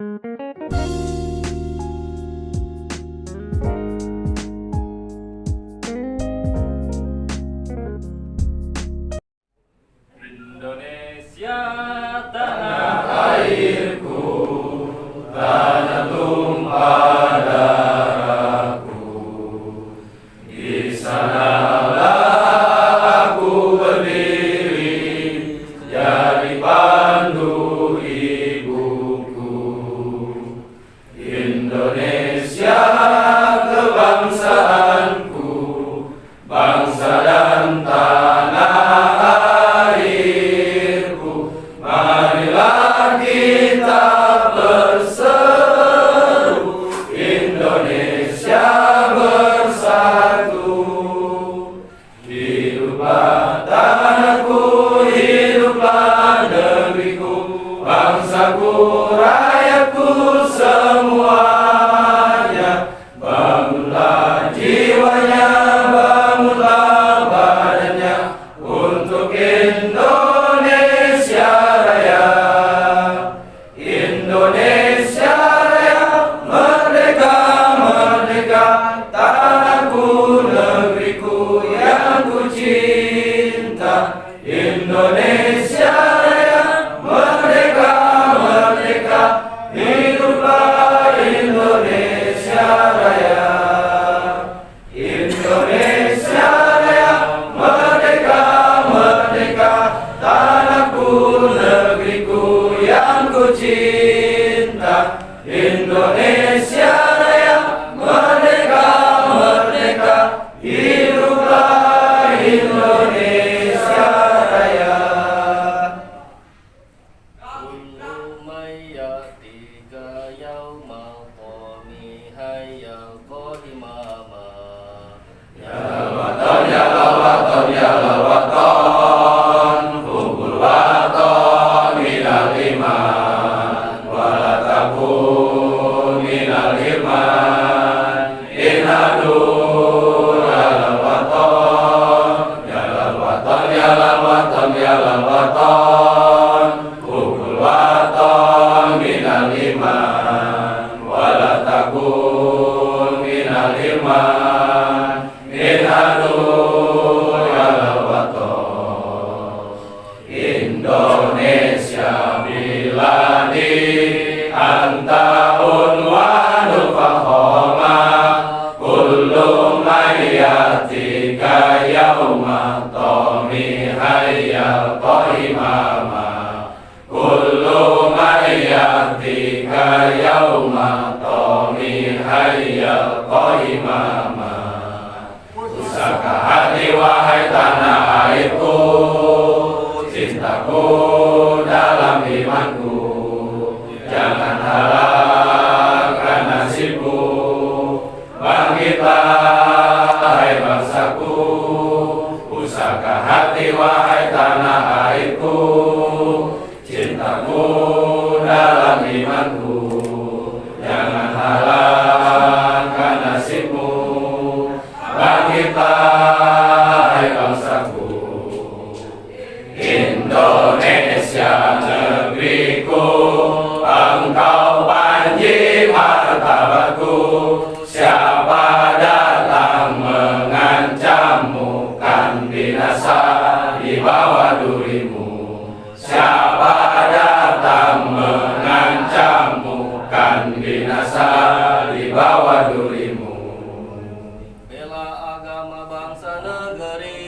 Indonesia tanah airku, tanah tumpah darahku. Di sanalah aku berdiri, jadi pandu ibuku. Indonesia kebangsaanku, bangsa dan tanah airku. Marilah kita berseru, Indonesia bersatu. Hiduplah tanahku, hiduplah negeriku, bangsaku, rakyatku semuanya. Bangunlah jiwanya, bangunlah badannya, untuk Indonesia Raya. Indonesia Raya, merdeka, merdeka, tanahku, negeriku yang ku cinta. Indonesia Raya, merdeka, merdeka, hiduplah Indonesia Raya. Indonesia Raya, merdeka, merdeka, tanahku, negeriku yang ku cinta. Indonesia Raya, merdeka, merdeka, hiduplah Indonesia Raya. Kullu mayyatika yaumal qawmi hayya qadimama. Ya watan, ya lawatan, ya lawatan, hubbul watan minal iman, wala takun minal hirman. Inhadur alal watan, ya lal watan, ya lal watan, ya lal watan, hubbul watan minal iman, wala takun minal hirman. Inhadur alal watan. Indonesia biladi anta unwanul fakhama, kullu mayyatika yauma tami hayyal qaimama. Kullu mayyatika yauma tami hayyal qaimama. Pusaka hati wahai tanah airku, cintaku dalam imanku, jangan halalkan nasibku. Bangkitlah hai bangsaku, pusaka hati wahai tanah airku, cintaku dalam imanku, jangan halalkan nasibmu. Bangkitlah hai bangsaku. Indonesia negeriku, engkau panji martabatku. Siapa datang mengancammu, kan binasa di bawah durimu. Siapa datang mengancammu, kan binasa di bawah durimu. Bela agama bangsa negeri,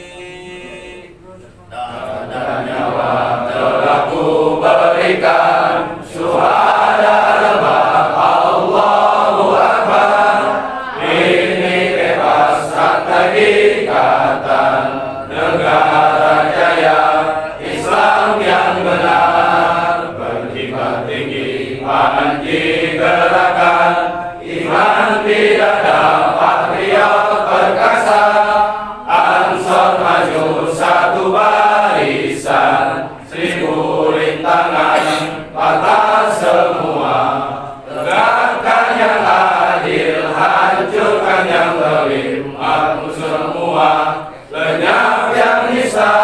darah dan nyawa telah ku berikan. Syuhada lebah Allahu Akbar, ini bebas rantai ikatan. Negara jaya, Islam yang benar, berkibar tinggi panji gerakan. Iman bidada patriot perkasa, Ansor maju satu barisan. 1000 rintangan patah semua, tegakkan yang adil, hancurkan yang zalim. Aku semua lenyap yang nisa.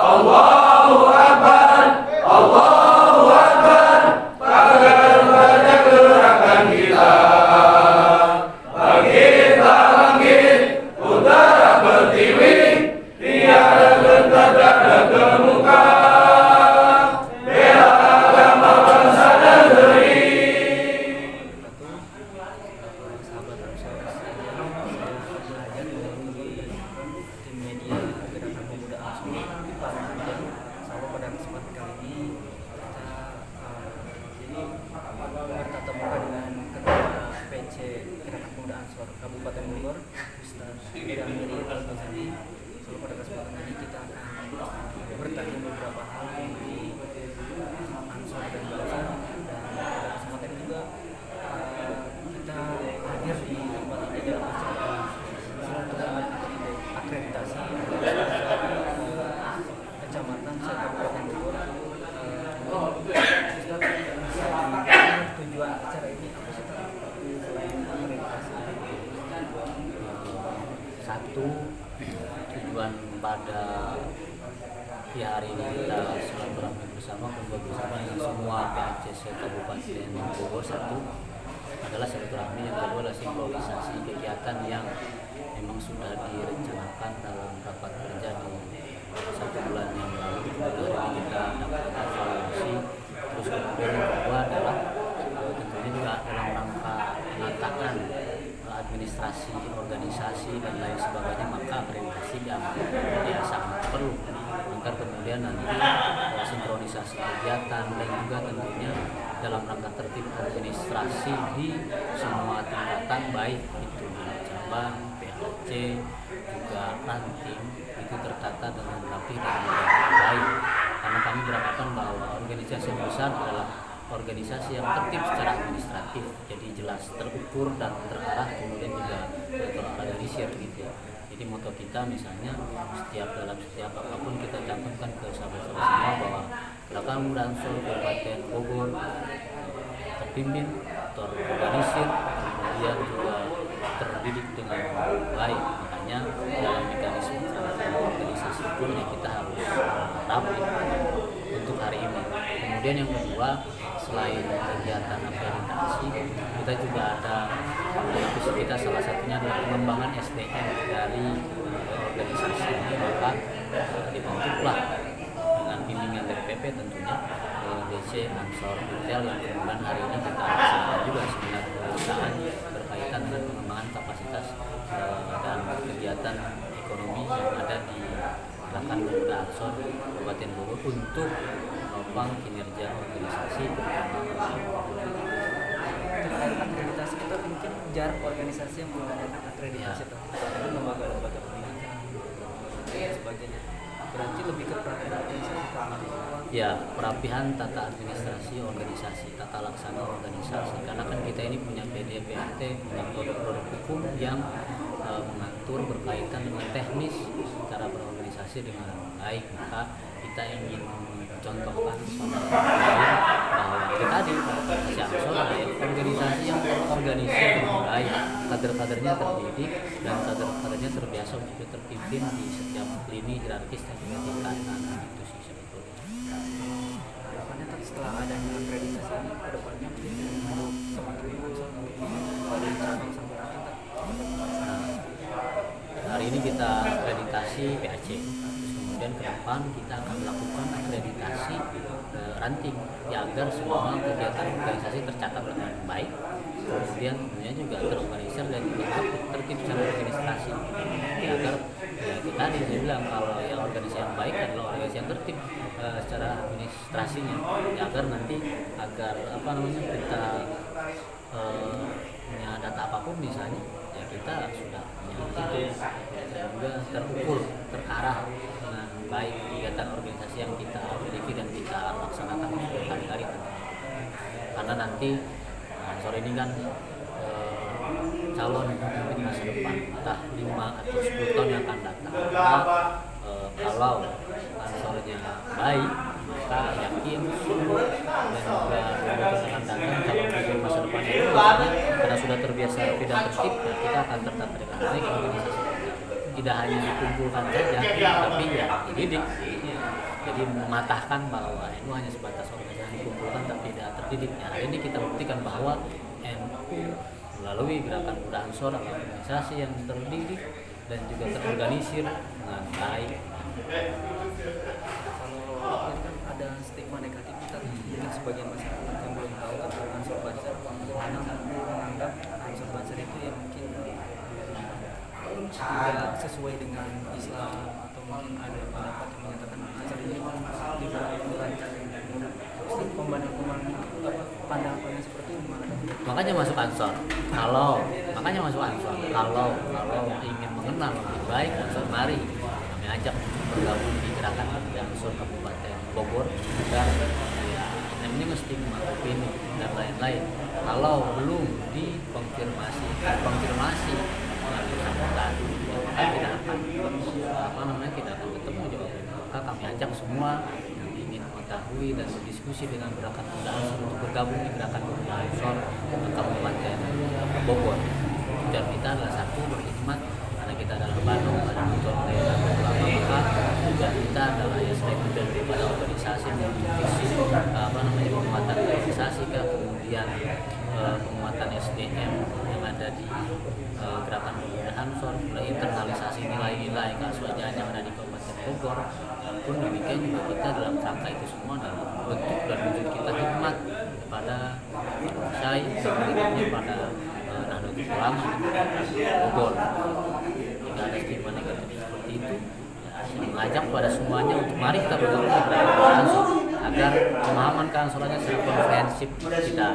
Allahu Akbar, Allahu Akbar, pagar berjaga Ansor Kabupaten Bogor, Ustaz Damiri Al-Ghazali. Selalu pada kesempatan ini kita akan bertanya beberapa hal mengenai Ansor dan Banser, dan pada kesempatan ini juga kita hadir di tempat ini dalam acara silaturahmi akreditasi Kecamatan Kabupaten Bogor. Tujuan acara ini apa sih selain akreditasi? Satu, tujuan pada hari ini kita silaturahmi bersama, kumpul bersama dengan semua PAC Kabupaten Bogor. Satu adalah silaturahmi, yang kedua adalah sinkronisasi kegiatan yang memang sudah direncanakan dalam rapat kerja di 1 bulan yang lalu. Kemudian hari ini kita dapat evaluasi. Terus kemudian yang kedua adalah tentunya juga dalam rangka penataan administrasi, organisasi dan lain sebagainya, maka akreditasi yang ya sangat perlu agar kemudian nanti sinkronisasi kegiatan dan juga tentunya dalam rangka tertib administrasi di semua tingkatan, baik itu di cabang, PAC, juga ranting, itu tertata dengan rapi dan baik. Karena kami beranggapan bahwa organisasi yang besar adalah organisasi yang tertib secara administratif, jadi jelas terukur dan terarah, kemudian juga terorganisir gitu ya. Jadi moto kita misalnya dalam setiap apapun kita cantumkan ke sahabat-sahabat semua bahwa belakang Ansor Kabupaten Bogor terpimpin, terorganisir, kemudian juga terdidik dengan baik. Makanya dalam mekanisme organisasi pun ya kita harus rapi untuk hari ini. Kemudian yang kedua, selain kegiatan akreditasi, kita juga ada visi kita, salah satunya adalah pengembangan SDM dari organisasi ini. Maka dibentuklah dengan bimbingan dari PP tentunya DC Ansor Retail, yang kemudian hari ini kita laksanakan juga seminar perusahaan berkaitan dengan pengembangan kapasitas dan kegiatan ekonomi yang ada di Gerakan Pemuda Ansor Kabupaten Bogor untuk menopang kinerja organisasi terutama terkait akreditasi. Kita mungkin jarang organisasi yang mengadakan akreditasi terhadap lembaga-lembaga pendidikan dan sebagainya. Berarti lebih ke perapian organisasi kan? Ya, perapihan tata administrasi organisasi, tata laksana organisasi. Karena kan kita ini punya PDPT, punya produk-produk hukum yang mengatur berkaitan dengan teknis cara berorganisasi dengan baik. Maka kita ingin mencontohkan lain bahwa kita tadi organisasi Ansor adalah organisasi yang terorganisir dengan baik, kader-kadernya terdidik dan kader-kadernya terbiasa untuk terpimpin di setiap lini hierarkis dan juga tingkatan. Itu sih sebetulnya. Harapannya setelah adanya akreditasi ini kedepannya untuk teman-teman Ansor dari cabang sampai tingkat. Hari ini kita akreditasi PAC. Kemudian ke depan kita akan melakukan akreditasi ranting ya, agar semua kegiatan organisasi tercatat dengan baik, kemudian tentunya juga terorganisir dan juga tertib secara administrasi ya, agar ya kita saya bilang kalau yang organisasi yang baik adalah organisasi yang tertib secara administrasinya ya, agar nanti kita punya data apapun misalnya ya kita sudah punya itu dan juga terukur, terarah dengan baik kegiatan organisasi yang kita miliki dan kita laksanakan hari-hari. Karena nanti Ansor ini kan calon pemimpin masa depan, entah 5 atau 10 tahun yang akan datang. Maka kalau Ansornya baik, maka yakin dan juga akan datang calon pemimpin masa depan itu misalnya karena sudah terbiasa tidak tertib, ya kita akan tertata dengan baik organisasi. Tidak hanya dikumpulkan saja, tapi ya dididik. Jadi mematahkan bahwa NU hanya sebatas organisasi dikumpulkan tapi tidak terdidik. Nah, hari ini kita buktikan bahwa NU melalui Gerakan Pemuda Ansor adalah organisasi yang terdidik dan juga terorganisir dengan baik. Kalau kan ada stigma negatif, kita mungkin sebagian masyarakat yang belum tahu tentang Ansor Banser menganggap Ansor Banser itu ya mungkin tidak sesuai dengan Islam, atau mungkin ada pendapat yang menyatakan Ansor ini liberal. Pandangan seperti itu gimana? Makanya masuk Ansor. makanya masuk Ansor. Kalau ingin mengenal lebih baik Ansor, mari kami ajak bergabung di gerakan Pemuda Ansor Kabupaten Bogor, dan ya namanya mesti opini dan lain-lain. Kalau belum dikonfirmasi melalui bersangkutan, kita tidak akan tidak akan ketemu jawabannya. Maka kami ajak semua yang ingin mengetahui dan berdiskusi dengan gerakan Pemuda Ansor untuk bergabung di gerakan Pemuda Ansor Kabupaten Bogor. Tujuan kita adalah satu, berkhidmat, karena kita adalah Bano, ada motor ulama, maka tujuan kita adalah ya selain daripada organisasi visi penguatan organisasi kemudian penguatan SDM yang ada di gerakan Pemuda Ansor, internalisasi nilai-nilai keasuhan yang ada di Kabupaten Bogor. Pun demikian juga kita dalam rangka itu semua adalah bentuk dan wujud kita khidmat kepada saya sebenarnya pada Nahdlatul Ulama Bogor. Jika ada stigma negatif seperti itu, saya mengajak pada semuanya untuk mari kita bergabung di gerakan Pemuda Ansor agar pemahaman keansorannya secara komprehensif, tidak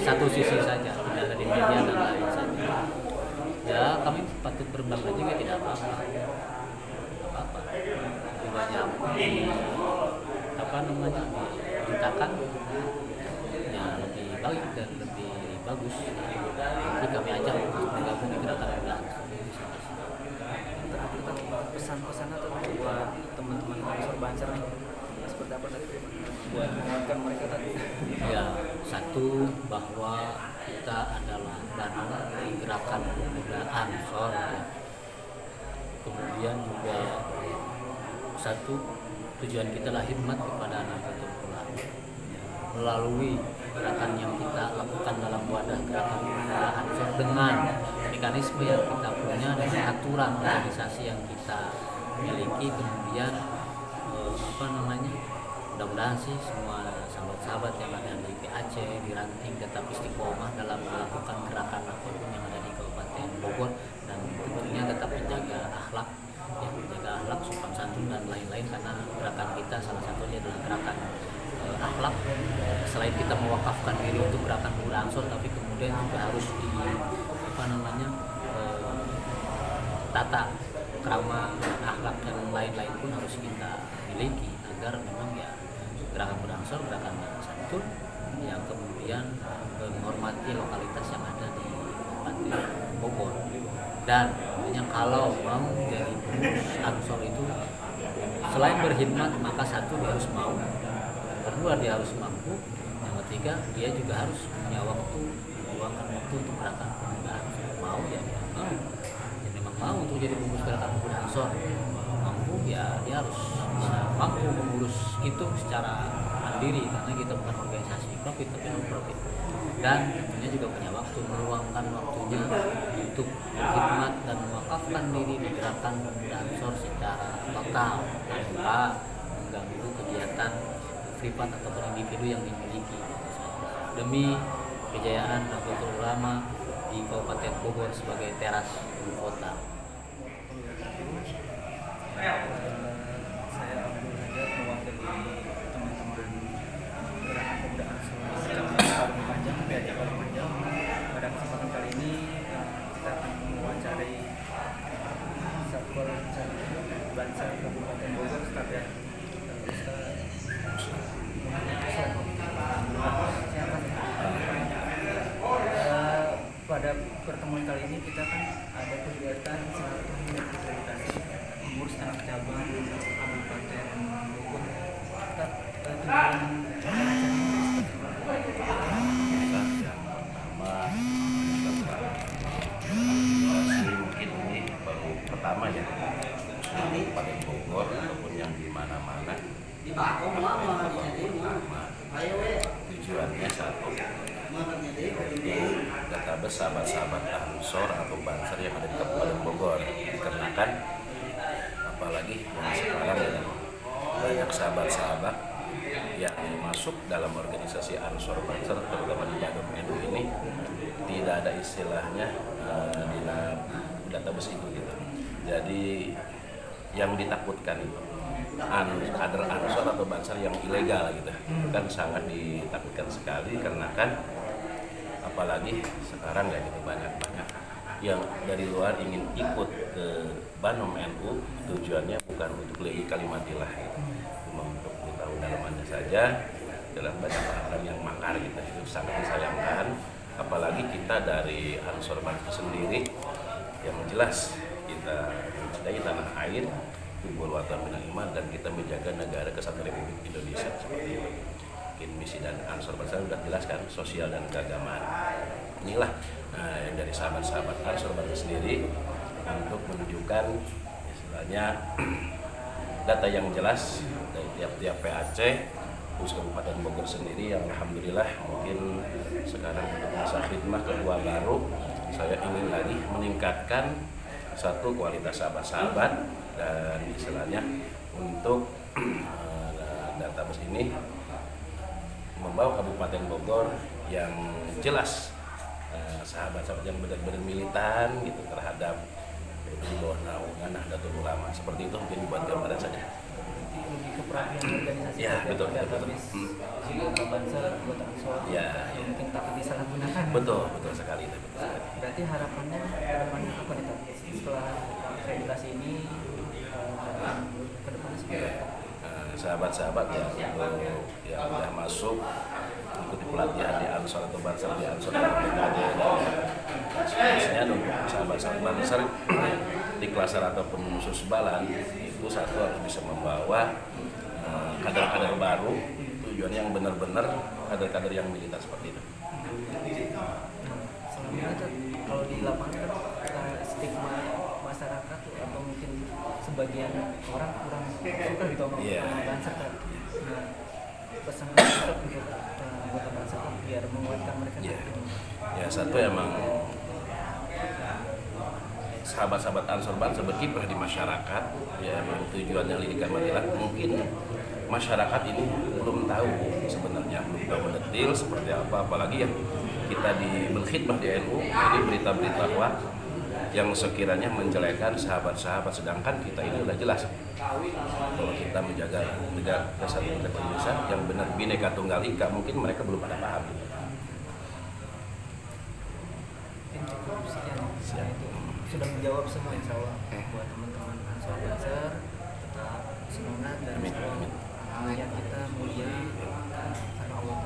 satu sisi saja, tidak ada di media dan lain saja. Ya kami patut berbangga juga, tidak apa-apa. Banyak diberitakan ya lebih baik dan lebih bagus. Jadi kami ajak untuk bergabung di gerakan Pemuda Ansor. Pesan-pesan atau buat teman-teman Ansor Banser nih, seperti apa tadi buat menguatkan mereka tadi? Ya, satu, bahwa kita adalah Bano di gerakan Pemuda Ansor ya. Kemudian juga satu, tujuan kita adalah khidmat kepada Nahdlatul Ulama ya. Melalui gerakan yang kita lakukan dalam wadah gerakan Pemuda Ansor dengan mekanisme yang kita punya dan aturan organisasi yang kita miliki, kemudian mudah-mudahan sih semua sahabat-sahabat yang ada di PAC, di Ranting tetap istiqomah dalam melakukan gerakan apapun yang ada di Kabupaten Bogor, dan tentunya tetap menjaga akhlak, sopan santun dan lain-lain, karena gerakan kita salah satunya adalah gerakan akhlak. Selain kita mewakafkan diri untuk gerakan Pemuda Ansor, tapi kemudian juga harus tata krama, akhlak dan lain-lain pun harus kita miliki agar memang ya gerakan Pemuda Ansor gerakan yang santun yang kemudian menghormati lokalitas yang ada di Kabupaten Bogor. Dan tentunya kalau mau jadi pengurus Ansor itu selain berkhidmat, maka satu, dia harus mau, kedua dia harus mampu, yang ketiga dia juga harus punya waktu, meluangkan waktu untuk gerakan Pemuda Ansor. Mau ya dia mau, ya memang mau untuk jadi pengurus gerakan Pemuda Ansor, mampu ya dia harus mampu mengurus itu secara mandiri, karena kita bukan organisasi profit tapi non profit, dan tentunya juga punya waktu, meluangkan waktunya untuk berkhidmat dan mewakafkan diri di gerakan Pemuda Ansor secara total tanpa mengganggu kegiatan privat ataupun individu yang dimiliki, demi kejayaan Nahdlatul Ulama di Kabupaten Bogor sebagai teras ibu kota. Saya Abdul Najat mewakili teman-teman gerakan Pemuda Ansor Paling Panjang, PAC Paling Panjang. Pada kesempatan kali ini kita akan mewawancarai Satpol Banser Kabupaten Bogor, Ustaz pada pertemuan kali ini kita kan ada kegiatan akreditasi pengurus anak cabang Kabupaten Bogor. Mungkin ini baru pertama ya di Kabupaten Bogor ataupun yang di mana-mana. Tujuannya satu, di database sahabat-sahabat Ansor atau Banser yang ada di Kabupaten Bogor, dikarenakan apalagi yang sekarang ya, banyak sahabat-sahabat yang masuk dalam organisasi Ansor Banser terutama di Badung NU ini tidak ada istilahnya di database itu gitu. Jadi yang ditakutkan itu kader Ansor atau Banser yang ilegal gitu, kan sangat ditakutkan sekali, karena kan apalagi sekarang nggak gitu banyak yang dari luar ingin ikut ke Banom NU, tujuannya bukan untuk lagi Kalimantilah, cuma untuk tahu dalamannya saja. Dalam banyak orang yang makar gitu, itu sangat disayangkan. Apalagi kita dari Ansor Banser sendiri yang jelas kita mencintai tanah air, Hubul Watan Minal Iman, dan kita menjaga negara kesatuan Republik Indonesia seperti itu. Mungkin misi dan Ansor Banser sudah jelaskan, sosial dan keagamaan. Inilah yang dari sahabat-sahabat Ansor Banser sendiri untuk menunjukkan istilahnya data yang jelas dari tiap-tiap PAC khusus Kabupaten Bogor sendiri, yang alhamdulillah mungkin sekarang untuk masa khidmah kedua baru saya ingin lagi meningkatkan satu kualitas sahabat-sahabat dan istilahnya untuk database ini membawa Kabupaten Bogor yang jelas, sahabat-sahabat yang benar-benar militan gitu terhadap di bawah naungan Nahdlatul Ulama. Seperti itu mungkin buat gambaran saja. Lebih ke perhatian organisasi. Ya, betul. Anggota Banser, anggota Ansor, Ya. yang mungkin takut disalahgunakan. Betul sekali itu. Betul sekali. Berarti harapannya kedepannya apa nih Pak? Setelah akreditasi ini kedepannya seperti apa? Sahabat-sahabat yang sudah masuk ikuti pelatihan di Ansor atau Banser di Ansor dan PKD, dan seterusnya untuk sahabat-sahabat Banser di Klasar ataupun Susbalan itu satu harus bisa membawa kader-kader baru, tujuannya yang benar-benar kader-kader yang militan seperti itu. Selama ini kan kalau di lapangan kan stigma masyarakat tuh, atau mungkin sebagian orang kurang suka gitu sama Banser kan. Nah, pesan Banser untuk anggota Banser kan biar menguatkan mereka. Ya, satu emang sahabat-sahabat Ansor Banser berkiprah di masyarakat, ya emang tujuannya Lidik Kamatilah. Mungkin masyarakat ini belum tahu sebenarnya, belum tahu detail seperti apa, apalagi yang kita di berkhidmah di NU, ini berita-berita hoax yang sekiranya menjelekan sahabat-sahabat, sedangkan kita ini udah jelas kalau kita menjaga negara kesatuan Republik Indonesia yang benar Bhinneka Tunggal Ika, mungkin mereka belum pada paham. Mungkin cukup sekian. Itu sudah menjawab semua, insya Allah. Buat teman-teman Ansor Banser, tetap semangat dan Amin. niat kita mulia karena Allah.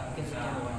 Mungkin sekian.